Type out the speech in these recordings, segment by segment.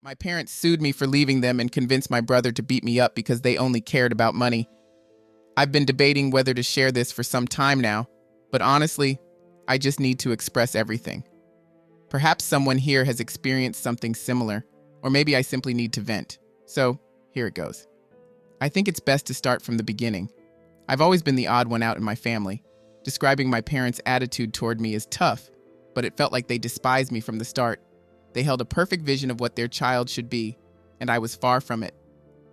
My parents sued me for leaving them and convinced my brother to beat me up because they only cared about money. I've been debating whether to share this for some time now, but honestly, I just need to express everything. Perhaps someone here has experienced something similar, or maybe I simply need to vent. So, here it goes. I think it's best to start from the beginning. I've always been the odd one out in my family. Describing my parents' attitude toward me is tough, but it felt like they despised me from the start. They held a perfect vision of what their child should be, and I was far from it.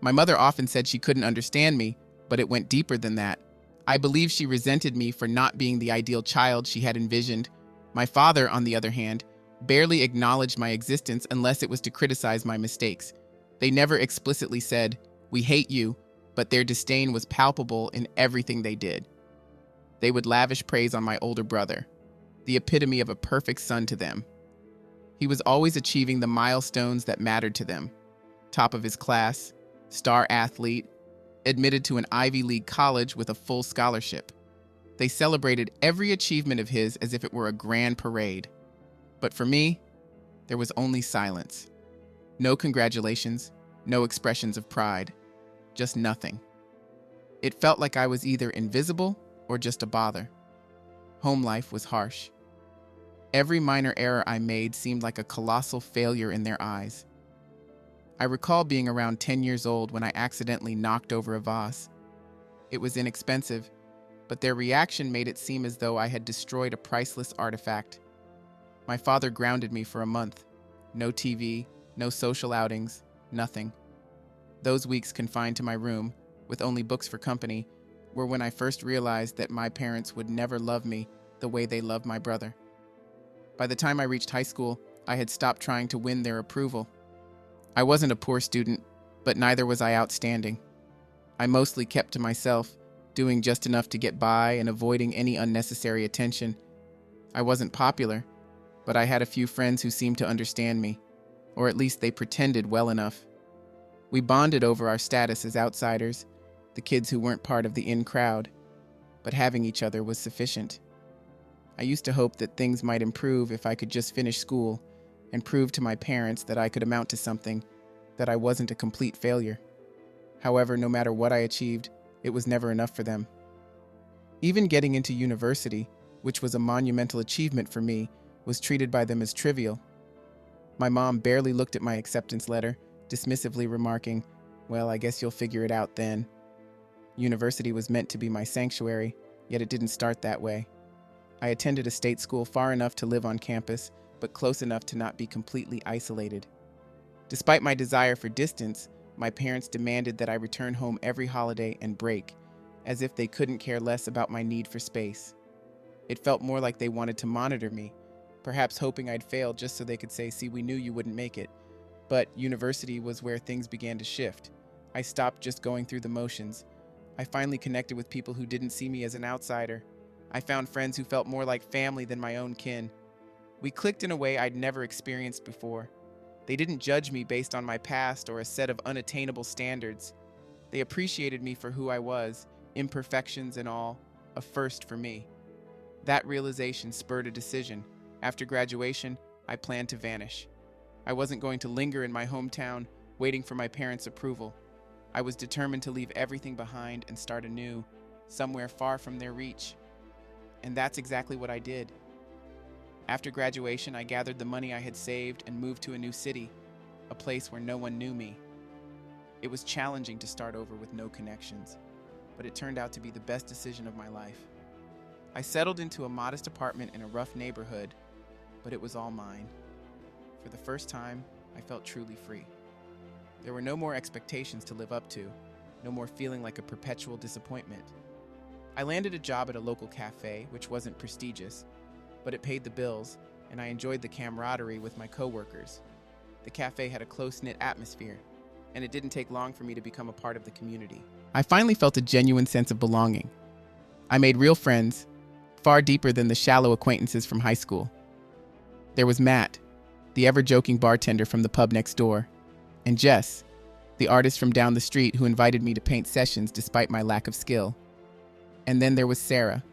My mother often said she couldn't understand me, but it went deeper than that. I believe she resented me for not being the ideal child she had envisioned. My father, on the other hand, barely acknowledged my existence unless it was to criticize my mistakes. They never explicitly said, "We hate you," but their disdain was palpable in everything they did. They would lavish praise on my older brother, the epitome of a perfect son to them. He was always achieving the milestones that mattered to them. Top of his class, star athlete, admitted to an Ivy League college with a full scholarship. They celebrated every achievement of his as if it were a grand parade. But for me, there was only silence. No congratulations, no expressions of pride, just nothing. It felt like I was either invisible or just a bother. Home life was harsh. Every minor error I made seemed like a colossal failure in their eyes. I recall being around 10 years old when I accidentally knocked over a vase. It was inexpensive, but their reaction made it seem as though I had destroyed a priceless artifact. My father grounded me for a month. No TV, no social outings, nothing. Those weeks confined to my room, with only books for company, were when I first realized that my parents would never love me the way they loved my brother. By the time I reached high school, I had stopped trying to win their approval. I wasn't a poor student, but neither was I outstanding. I mostly kept to myself, doing just enough to get by and avoiding any unnecessary attention. I wasn't popular, but I had a few friends who seemed to understand me, or at least they pretended well enough. We bonded over our status as outsiders, the kids who weren't part of the in crowd, but having each other was sufficient. I used to hope that things might improve if I could just finish school and prove to my parents that I could amount to something, that I wasn't a complete failure. However, no matter what I achieved, it was never enough for them. Even getting into university, which was a monumental achievement for me, was treated by them as trivial. My mom barely looked at my acceptance letter, dismissively remarking, "Well, I guess you'll figure it out then." University was meant to be my sanctuary, yet it didn't start that way. I attended a state school far enough to live on campus, but close enough to not be completely isolated. Despite my desire for distance, my parents demanded that I return home every holiday and break, as if they couldn't care less about my need for space. It felt more like they wanted to monitor me, perhaps hoping I'd fail just so they could say, "See, we knew you wouldn't make it." But university was where things began to shift. I stopped just going through the motions. I finally connected with people who didn't see me as an outsider. I found friends who felt more like family than my own kin. We clicked in a way I'd never experienced before. They didn't judge me based on my past or a set of unattainable standards. They appreciated me for who I was, imperfections and all, a first for me. That realization spurred a decision. After graduation, I planned to vanish. I wasn't going to linger in my hometown, waiting for my parents' approval. I was determined to leave everything behind and start anew, somewhere far from their reach. And that's exactly what I did. After graduation, I gathered the money I had saved and moved to a new city, a place where no one knew me. It was challenging to start over with no connections, but it turned out to be the best decision of my life. I settled into a modest apartment in a rough neighborhood, but it was all mine. For the first time, I felt truly free. There were no more expectations to live up to, no more feeling like a perpetual disappointment. I landed a job at a local cafe, which wasn't prestigious, but it paid the bills, and I enjoyed the camaraderie with my coworkers. The cafe had a close-knit atmosphere, and it didn't take long for me to become a part of the community. I finally felt a genuine sense of belonging. I made real friends, far deeper than the shallow acquaintances from high school. There was Matt, the ever-joking bartender from the pub next door, and Jess, the artist from down the street who invited me to paint sessions despite my lack of skill. And then there was Sarah.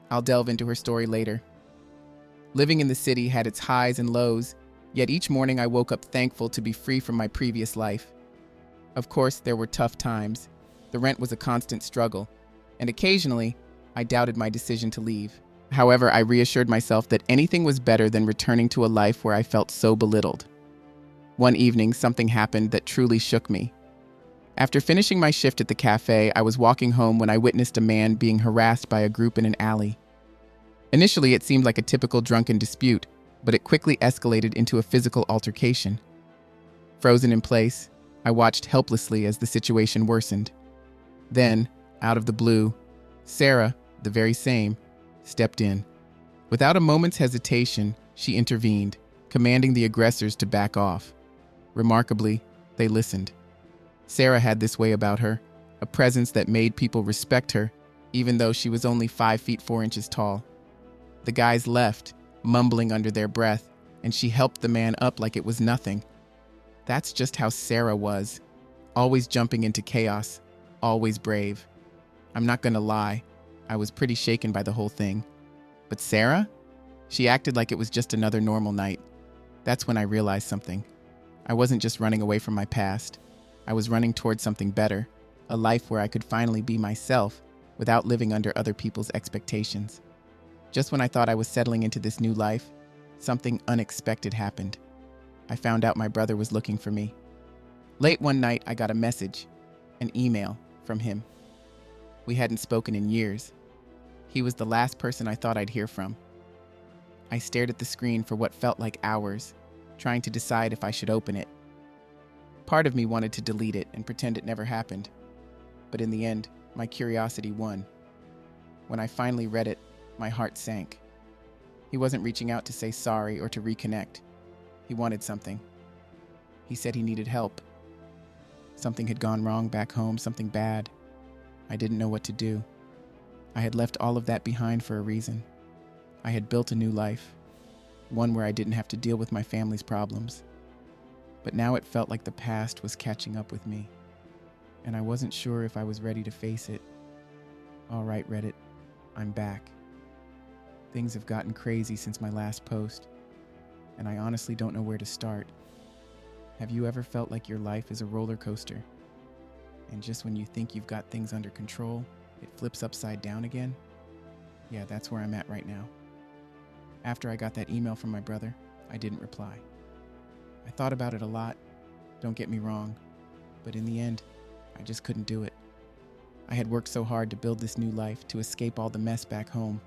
I'll delve into her story later. Living in the city had its highs and lows, Yet each morning I woke up thankful to be free from my previous life. Of course, there were tough times. The rent was a constant struggle, and occasionally, I doubted my decision to leave. However, I reassured myself that anything was better than returning to a life where I felt so belittled. One evening, something happened that truly shook me. After finishing my shift at the cafe, I was walking home when I witnessed a man being harassed by a group in an alley. Initially, it seemed like a typical drunken dispute, but it quickly escalated into a physical altercation. Frozen in place, I watched helplessly as the situation worsened. Then, out of the blue, Sarah, the very same, stepped in. Without a moment's hesitation, she intervened, commanding the aggressors to back off. Remarkably, they listened. Sarah had this way about her, a presence that made people respect her, even though she was only 5 feet 4 inches tall. The guys left, mumbling under their breath, and she helped the man up like it was nothing. That's just how Sarah was, always jumping into chaos, always brave. I'm not gonna lie, I was pretty shaken by the whole thing. But Sarah? She acted like it was just another normal night. That's when I realized something. I wasn't just running away from my past. I was running towards something better, a life where I could finally be myself without living under other people's expectations. Just when I thought I was settling into this new life, something unexpected happened. I found out my brother was looking for me. Late one night, I got a message, an email from him. We hadn't spoken in years. He was the last person I thought I'd hear from. I stared at the screen for what felt like hours, trying to decide if I should open it. Part of me wanted to delete it and pretend it never happened. But in the end, my curiosity won. When I finally read it, my heart sank. He wasn't reaching out to say sorry or to reconnect. He wanted something. He said he needed help. Something had gone wrong back home, something bad. I didn't know what to do. I had left all of that behind for a reason. I had built a new life, one where I didn't have to deal with my family's problems. But now it felt like the past was catching up with me, and I wasn't sure if I was ready to face it. All right, Reddit, I'm back. Things have gotten crazy since my last post, and I honestly don't know where to start. Have you ever felt like your life is a roller coaster, and just when you think you've got things under control, it flips upside down again? Yeah, that's where I'm at right now. After I got that email from my brother, I didn't reply. I thought about it a lot, don't get me wrong, but in the end, I just couldn't do it. I had worked so hard to build this new life, to escape all the mess back home.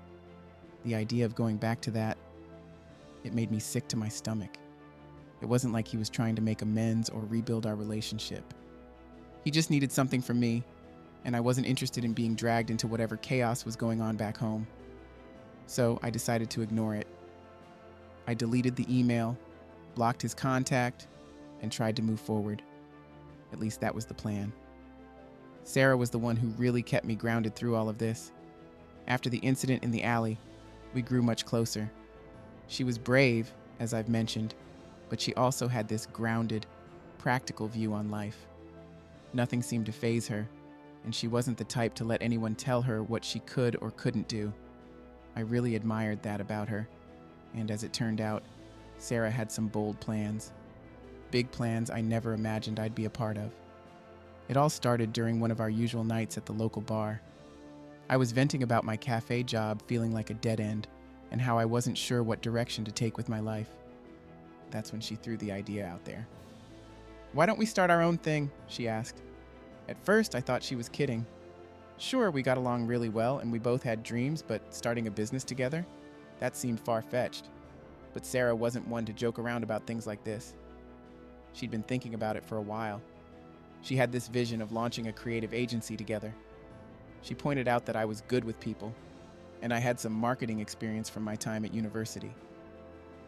The idea of going back to that, it made me sick to my stomach. It wasn't like he was trying to make amends or rebuild our relationship. He just needed something from me, and I wasn't interested in being dragged into whatever chaos was going on back home. So I decided to ignore it. I deleted the email, blocked his contact, and tried to move forward. At least that was the plan. Sarah was the one who really kept me grounded through all of this. After the incident in the alley, we grew much closer. She was brave, as I've mentioned, but she also had this grounded, practical view on life. Nothing seemed to faze her, and she wasn't the type to let anyone tell her what she could or couldn't do. I really admired that about her, and as it turned out, Sarah had some bold plans. Big plans I never imagined I'd be a part of. It all started during one of our usual nights at the local bar. I was venting about my cafe job feeling like a dead end, and how I wasn't sure what direction to take with my life. That's when she threw the idea out there. "Why don't we start our own thing?" she asked. At first, I thought she was kidding. Sure, we got along really well and we both had dreams, but starting a business together? That seemed far-fetched. But Sarah wasn't one to joke around about things like this. She'd been thinking about it for a while. She had this vision of launching a creative agency together. She pointed out that I was good with people, and I had some marketing experience from my time at university.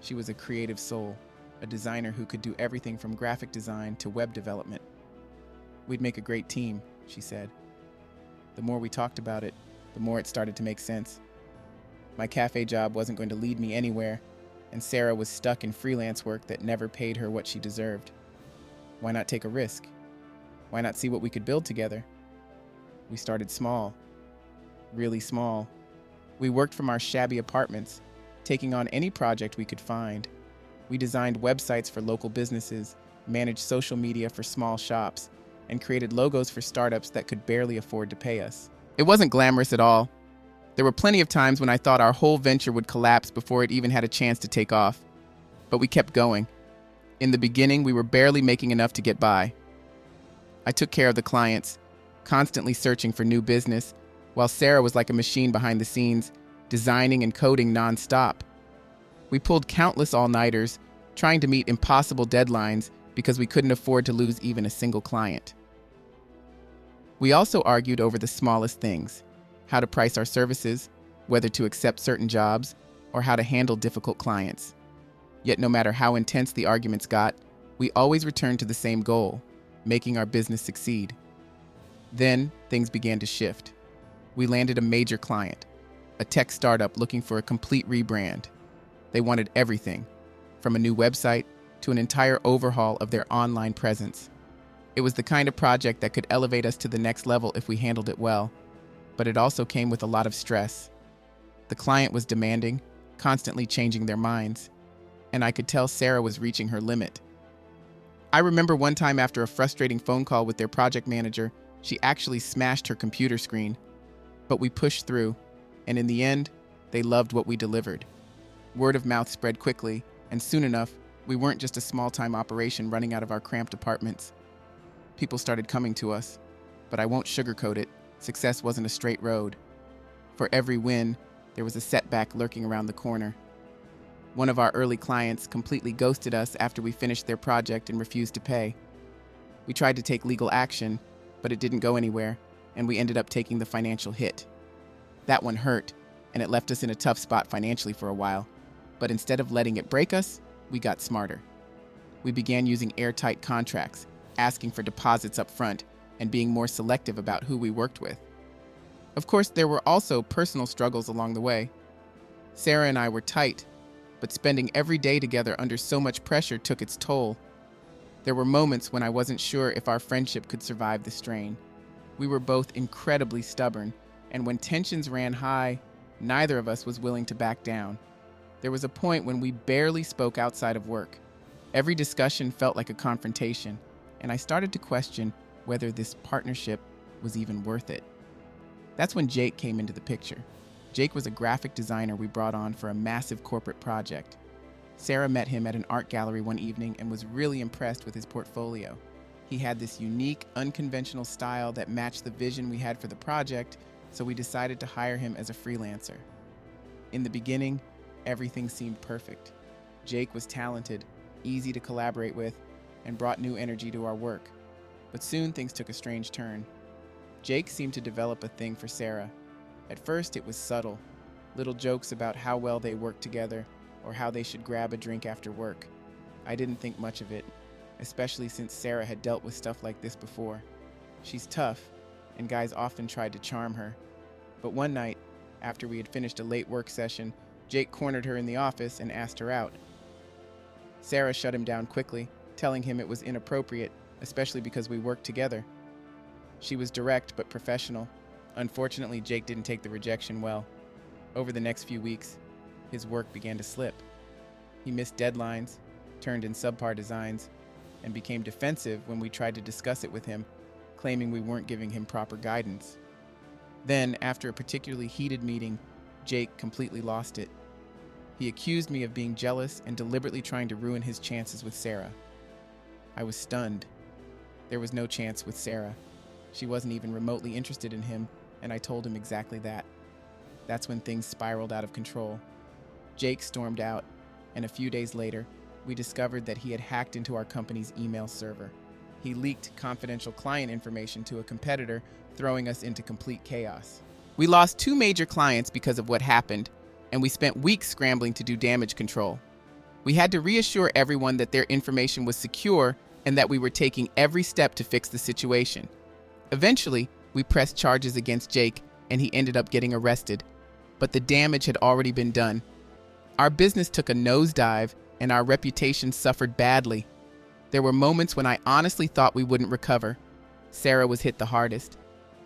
She was a creative soul, a designer who could do everything from graphic design to web development. We'd make a great team, she said. The more we talked about it, the more it started to make sense. My cafe job wasn't going to lead me anywhere, and Sarah was stuck in freelance work that never paid her what she deserved. Why not take a risk? Why not see what we could build together? We started small, really small. We worked from our shabby apartments, taking on any project we could find. We designed websites for local businesses, managed social media for small shops, and created logos for startups that could barely afford to pay us. It wasn't glamorous at all. There were plenty of times when I thought our whole venture would collapse before it even had a chance to take off. But we kept going. In the beginning, we were barely making enough to get by. I took care of the clients, constantly searching for new business, while Sarah was like a machine behind the scenes, designing and coding nonstop. We pulled countless all-nighters, trying to meet impossible deadlines because we couldn't afford to lose even a single client. We also argued over the smallest things: how to price our services, whether to accept certain jobs, or how to handle difficult clients. Yet no matter how intense the arguments got, we always returned to the same goal: making our business succeed. Then things began to shift. We landed a major client, a tech startup looking for a complete rebrand. They wanted everything, from a new website to an entire overhaul of their online presence. It was the kind of project that could elevate us to the next level if we handled it well, but it also came with a lot of stress. The client was demanding, constantly changing their minds, and I could tell Sarah was reaching her limit. I remember one time after a frustrating phone call with their project manager, she actually smashed her computer screen. But we pushed through, and in the end, they loved what we delivered. Word of mouth spread quickly, and soon enough, we weren't just a small-time operation running out of our cramped apartments. People started coming to us, but I won't sugarcoat it. Success wasn't a straight road. For every win, there was a setback lurking around the corner. One of our early clients completely ghosted us after we finished their project and refused to pay. We tried to take legal action, but it didn't go anywhere, and we ended up taking the financial hit. That one hurt, and it left us in a tough spot financially for a while. But instead of letting it break us, we got smarter. We began using airtight contracts, asking for deposits up front, and being more selective about who we worked with. Of course, there were also personal struggles along the way. Sarah and I were tight, but spending every day together under so much pressure took its toll. There were moments when I wasn't sure if our friendship could survive the strain. We were both incredibly stubborn, and when tensions ran high, neither of us was willing to back down. There was a point when we barely spoke outside of work. Every discussion felt like a confrontation, and I started to question whether this partnership was even worth it. That's when Jake came into the picture. Jake was a graphic designer we brought on for a massive corporate project. Sarah met him at an art gallery one evening and was really impressed with his portfolio. He had this unique, unconventional style that matched the vision we had for the project, so we decided to hire him as a freelancer. In the beginning, everything seemed perfect. Jake was talented, easy to collaborate with, and brought new energy to our work. But soon things took a strange turn. Jake seemed to develop a thing for Sarah. At first it was subtle, little jokes about how well they worked together or how they should grab a drink after work. I didn't think much of it, especially since Sarah had dealt with stuff like this before. She's tough, and guys often tried to charm her. But one night, after we had finished a late work session, Jake cornered her in the office and asked her out. Sarah shut him down quickly, telling him it was inappropriate, especially because we worked together. She was direct but professional. Unfortunately, Jake didn't take the rejection well. Over the next few weeks, his work began to slip. He missed deadlines, turned in subpar designs, and became defensive when we tried to discuss it with him, claiming we weren't giving him proper guidance. Then, after a particularly heated meeting, Jake completely lost it. He accused me of being jealous and deliberately trying to ruin his chances with Sarah. I was stunned. There was no chance with Sarah. She wasn't even remotely interested in him, and I told him exactly that. That's when things spiraled out of control. Jake stormed out, and a few days later, we discovered that he had hacked into our company's email server. He leaked confidential client information to a competitor, throwing us into complete chaos. We lost 2 major clients because of what happened, and we spent weeks scrambling to do damage control. We had to reassure everyone that their information was secure and that we were taking every step to fix the situation. Eventually, we pressed charges against Jake, and he ended up getting arrested. But the damage had already been done. Our business took a nosedive, and our reputation suffered badly. There were moments when I honestly thought we wouldn't recover. Sarah was hit the hardest.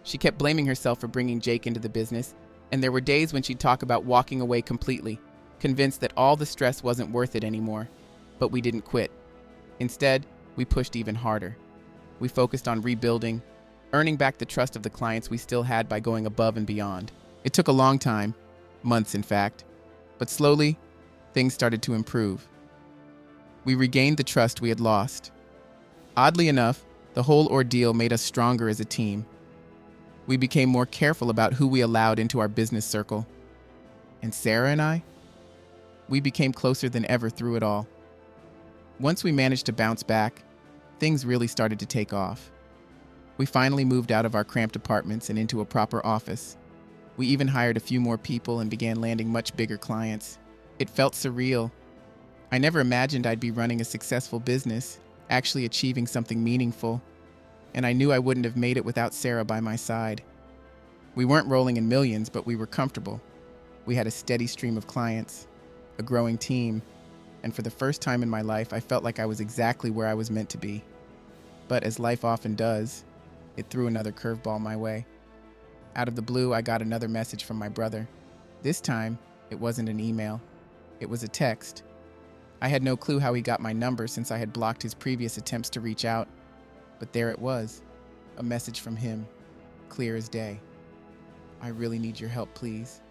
She kept blaming herself for bringing Jake into the business, and there were days when she'd talk about walking away completely, convinced that all the stress wasn't worth it anymore. But we didn't quit. Instead, we pushed even harder. We focused on rebuilding, earning back the trust of the clients we still had by going above and beyond. It took a long time, months in fact, but slowly, things started to improve. We regained the trust we had lost. Oddly enough, the whole ordeal made us stronger as a team. We became more careful about who we allowed into our business circle. And Sarah and I, we became closer than ever through it all. Once we managed to bounce back, things really started to take off. We finally moved out of our cramped apartments and into a proper office. We even hired a few more people and began landing much bigger clients. It felt surreal. I never imagined I'd be running a successful business, actually achieving something meaningful, and I knew I wouldn't have made it without Sarah by my side. We weren't rolling in millions, but we were comfortable. We had a steady stream of clients, a growing team, and for the first time in my life, I felt like I was exactly where I was meant to be. But as life often does, it threw another curveball my way. Out of the blue, I got another message from my brother. This time, it wasn't an email. It was a text. I had no clue how he got my number since I had blocked his previous attempts to reach out. But there it was, a message from him, clear as day. "I really need your help, please."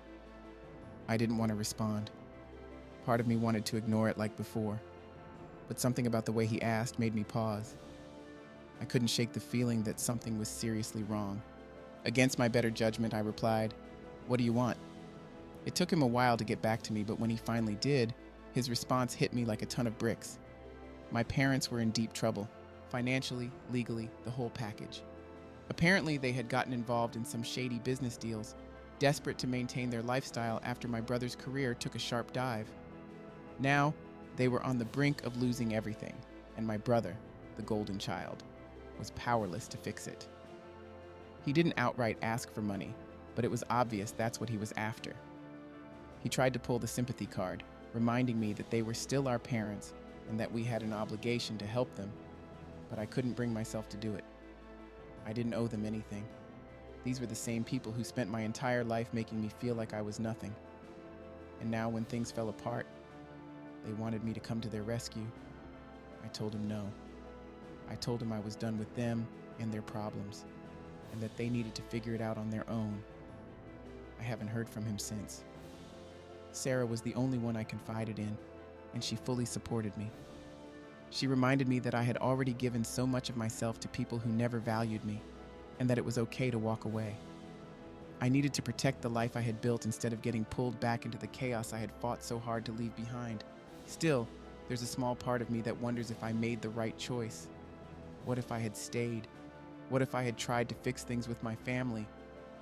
I didn't want to respond. Part of me wanted to ignore it like before, but something about the way he asked made me pause. I couldn't shake the feeling that something was seriously wrong. Against my better judgment, I replied, "What do you want?" It took him a while to get back to me, but when he finally did, his response hit me like a ton of bricks. My parents were in deep trouble, financially, legally, the whole package. Apparently, they had gotten involved in some shady business deals, desperate to maintain their lifestyle after my brother's career took a sharp dive. Now, they were on the brink of losing everything, and my brother, the golden child, was powerless to fix it. He didn't outright ask for money, but it was obvious that's what he was after. He tried to pull the sympathy card, reminding me that they were still our parents and that we had an obligation to help them, but I couldn't bring myself to do it. I didn't owe them anything. These were the same people who spent my entire life making me feel like I was nothing. And now when things fell apart, they wanted me to come to their rescue. I told him no. I told him I was done with them and their problems, and that they needed to figure it out on their own. I haven't heard from him since. Sarah was the only one I confided in, and she fully supported me. She reminded me that I had already given so much of myself to people who never valued me, and that it was okay to walk away. I needed to protect the life I had built instead of getting pulled back into the chaos I had fought so hard to leave behind. Still, there's a small part of me that wonders if I made the right choice. What if I had stayed? What if I had tried to fix things with my family?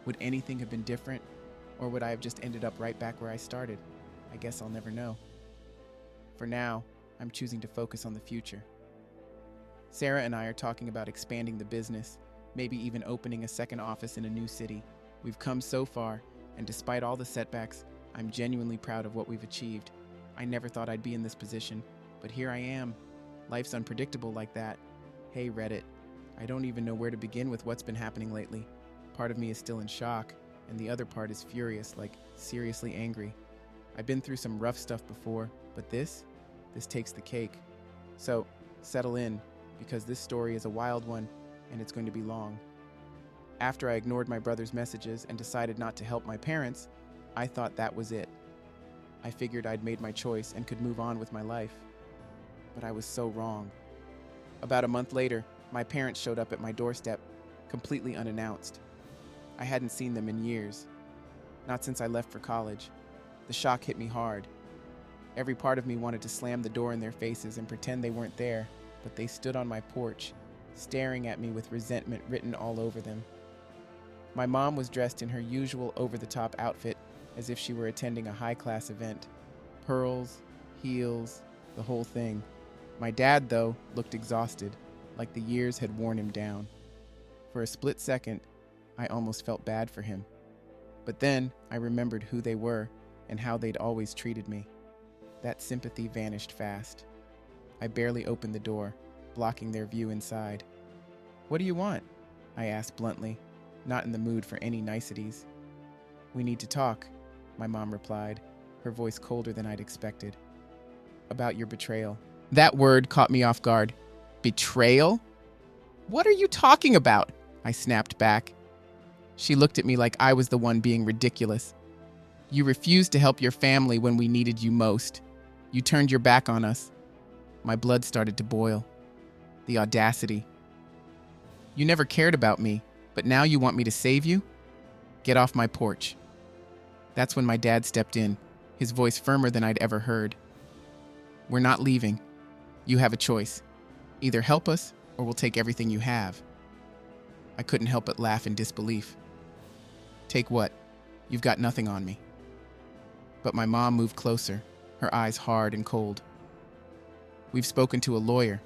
Would anything have been different? Or would I have just ended up right back where I started? I guess I'll never know. For now, I'm choosing to focus on the future. Sarah and I are talking about expanding the business, maybe even opening a second office in a new city. We've come so far, and despite all the setbacks, I'm genuinely proud of what we've achieved. I never thought I'd be in this position, but here I am. Life's unpredictable like that. Hey Reddit, I don't even know where to begin with what's been happening lately. Part of me is still in shock, and the other part is furious, like seriously angry. I've been through some rough stuff before, but this takes the cake. So, settle in, because this story is a wild one, and it's going to be long. After I ignored my brother's messages and decided not to help my parents, I thought that was it. I figured I'd made my choice and could move on with my life. But I was so wrong. About a month later, my parents showed up at my doorstep, completely unannounced. I hadn't seen them in years. Not since I left for college. The shock hit me hard. Every part of me wanted to slam the door in their faces and pretend they weren't there, but they stood on my porch, staring at me with resentment written all over them. My mom was dressed in her usual over-the-top outfit, as if she were attending a high-class event. Pearls, heels, the whole thing. My dad, though, looked exhausted, like the years had worn him down. For a split second, I almost felt bad for him. But then I remembered who they were and how they'd always treated me. That sympathy vanished fast. I barely opened the door, blocking their view inside. "What do you want?" I asked bluntly, not in the mood for any niceties. "We need to talk," my mom replied, her voice colder than I'd expected. "About your betrayal. That word caught me off guard. Betrayal? What are you talking about? I snapped back. She looked at me like I was the one being ridiculous. You refused to help your family when we needed you most. You turned your back on us. My blood started to boil. The audacity. You never cared about me, but now you want me to save you? Get off my porch. That's when my dad stepped in, his voice firmer than I'd ever heard. We're not leaving. You have a choice. Either help us, or we'll take everything you have. I couldn't help but laugh in disbelief. Take what? You've got nothing on me. But my mom moved closer, her eyes hard and cold. We've spoken to a lawyer.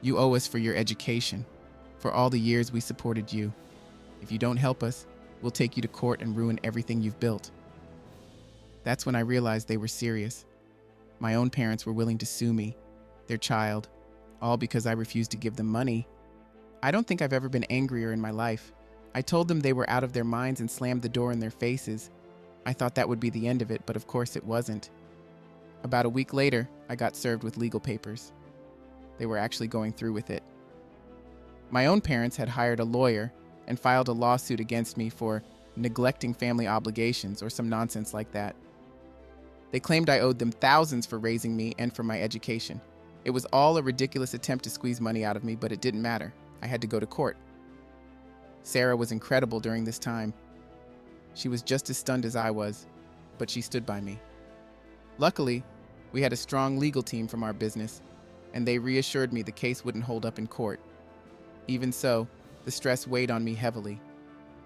You owe us for your education, for all the years we supported you. If you don't help us, we'll take you to court and ruin everything you've built. That's when I realized they were serious. My own parents were willing to sue me, their child, all because I refused to give them money. I don't think I've ever been angrier in my life. I told them they were out of their minds and slammed the door in their faces. I thought that would be the end of it, but of course it wasn't. About a week later, I got served with legal papers. They were actually going through with it. My own parents had hired a lawyer and filed a lawsuit against me for neglecting family obligations or some nonsense like that. They claimed I owed them thousands for raising me and for my education. It was all a ridiculous attempt to squeeze money out of me, but it didn't matter. I had to go to court. Sarah was incredible during this time. She was just as stunned as I was, but she stood by me. Luckily, we had a strong legal team from our business, and they reassured me the case wouldn't hold up in court. Even so, the stress weighed on me heavily.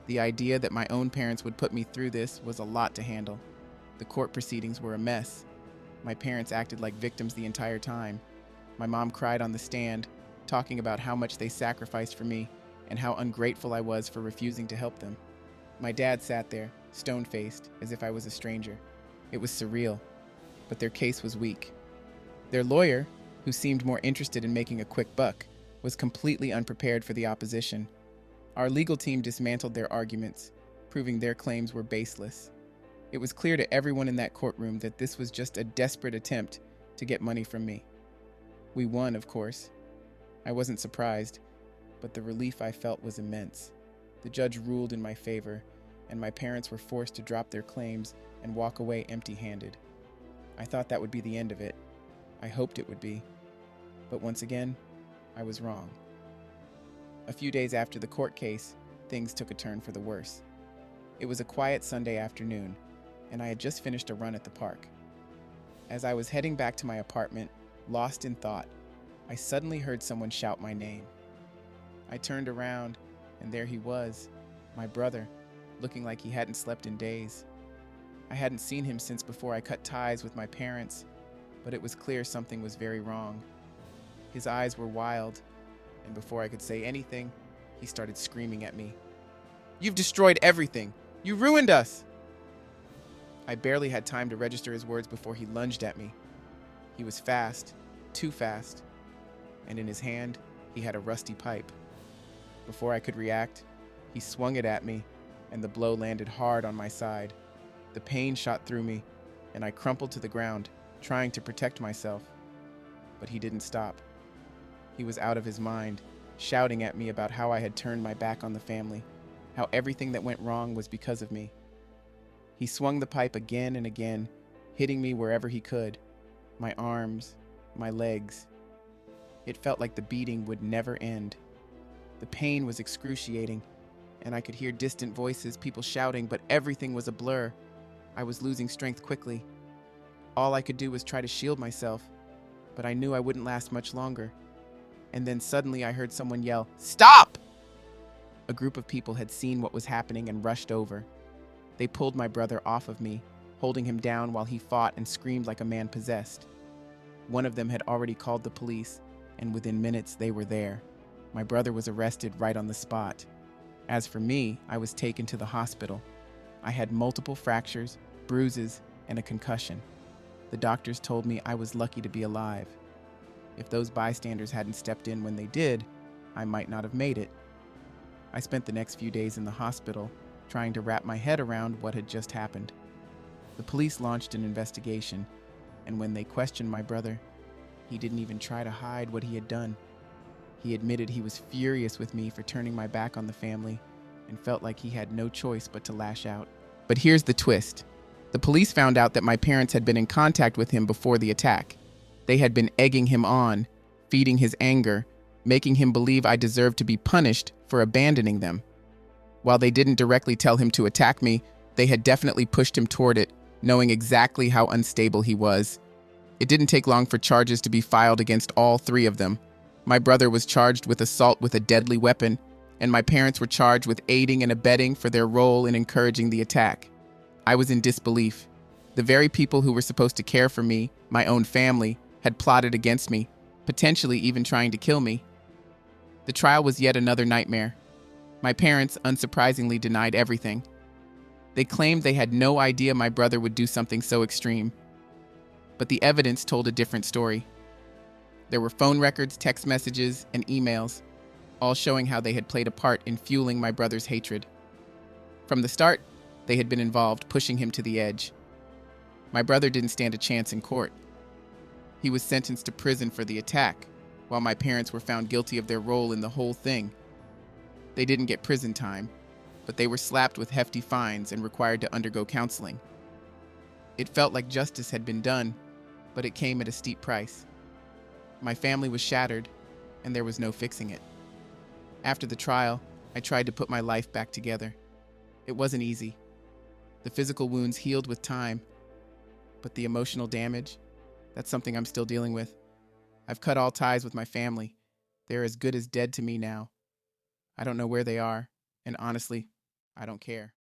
The idea that my own parents would put me through this was a lot to handle. The court proceedings were a mess. My parents acted like victims the entire time. My mom cried on the stand, talking about how much they sacrificed for me and how ungrateful I was for refusing to help them. My dad sat there, stone-faced, as if I was a stranger. It was surreal, but their case was weak. Their lawyer, who seemed more interested in making a quick buck, was completely unprepared for the opposition. Our legal team dismantled their arguments, proving their claims were baseless. It was clear to everyone in that courtroom that this was just a desperate attempt to get money from me. We won, of course. I wasn't surprised, but the relief I felt was immense. The judge ruled in my favor, and my parents were forced to drop their claims and walk away empty-handed. I thought that would be the end of it. I hoped it would be. But once again, I was wrong. A few days after the court case, things took a turn for the worse. It was a quiet Sunday afternoon, and I had just finished a run at the park. As I was heading back to my apartment, lost in thought, I suddenly heard someone shout my name. I turned around, and there he was, my brother, looking like he hadn't slept in days. I hadn't seen him since before I cut ties with my parents, but it was clear something was very wrong. His eyes were wild, and before I could say anything, he started screaming at me. "You've destroyed everything! You ruined us!" I barely had time to register his words before he lunged at me. He was fast, too fast, and in his hand, he had a rusty pipe. Before I could react, he swung it at me, and the blow landed hard on my side. The pain shot through me, and I crumpled to the ground, trying to protect myself. But he didn't stop. He was out of his mind, shouting at me about how I had turned my back on the family, how everything that went wrong was because of me. He swung the pipe again and again, hitting me wherever he could, my arms, my legs. It felt like the beating would never end. The pain was excruciating, and I could hear distant voices, people shouting, but everything was a blur. I was losing strength quickly. All I could do was try to shield myself, but I knew I wouldn't last much longer. And then suddenly I heard someone yell, "Stop!" A group of people had seen what was happening and rushed over. They pulled my brother off of me, holding him down while he fought and screamed like a man possessed. One of them had already called the police, and within minutes they were there. My brother was arrested right on the spot. As for me, I was taken to the hospital. I had multiple fractures, bruises, and a concussion. The doctors told me I was lucky to be alive. If those bystanders hadn't stepped in when they did, I might not have made it. I spent the next few days in the hospital, trying to wrap my head around what had just happened. The police launched an investigation, and when they questioned my brother, He didn't even try to hide what he had done. He admitted he was furious with me for turning my back on the family and felt like he had no choice but to lash out. But here's the twist. The police found out that my parents had been in contact with him before the attack. They had been egging him on, feeding his anger, making him believe I deserved to be punished for abandoning them. While they didn't directly tell him to attack me, they had definitely pushed him toward it, knowing exactly how unstable he was. It didn't take long for charges to be filed against all three of them. My brother was charged with assault with a deadly weapon, and my parents were charged with aiding and abetting for their role in encouraging the attack. I was in disbelief. The very people who were supposed to care for me, my own family, had plotted against me, potentially even trying to kill me. The trial was yet another nightmare. My parents, unsurprisingly, denied everything. They claimed they had no idea my brother would do something so extreme. But the evidence told a different story. There were phone records, text messages, and emails, all showing how they had played a part in fueling my brother's hatred. From the start, they had been involved, pushing him to the edge. My brother didn't stand a chance in court. He was sentenced to prison for the attack, while my parents were found guilty of their role in the whole thing. They didn't get prison time, but they were slapped with hefty fines and required to undergo counseling. It felt like justice had been done, but it came at a steep price. My family was shattered, and there was no fixing it. After the trial, I tried to put my life back together. It wasn't easy. The physical wounds healed with time, but the emotional damage, that's something I'm still dealing with. I've cut all ties with my family. They're as good as dead to me now. I don't know where they are, and honestly, I don't care.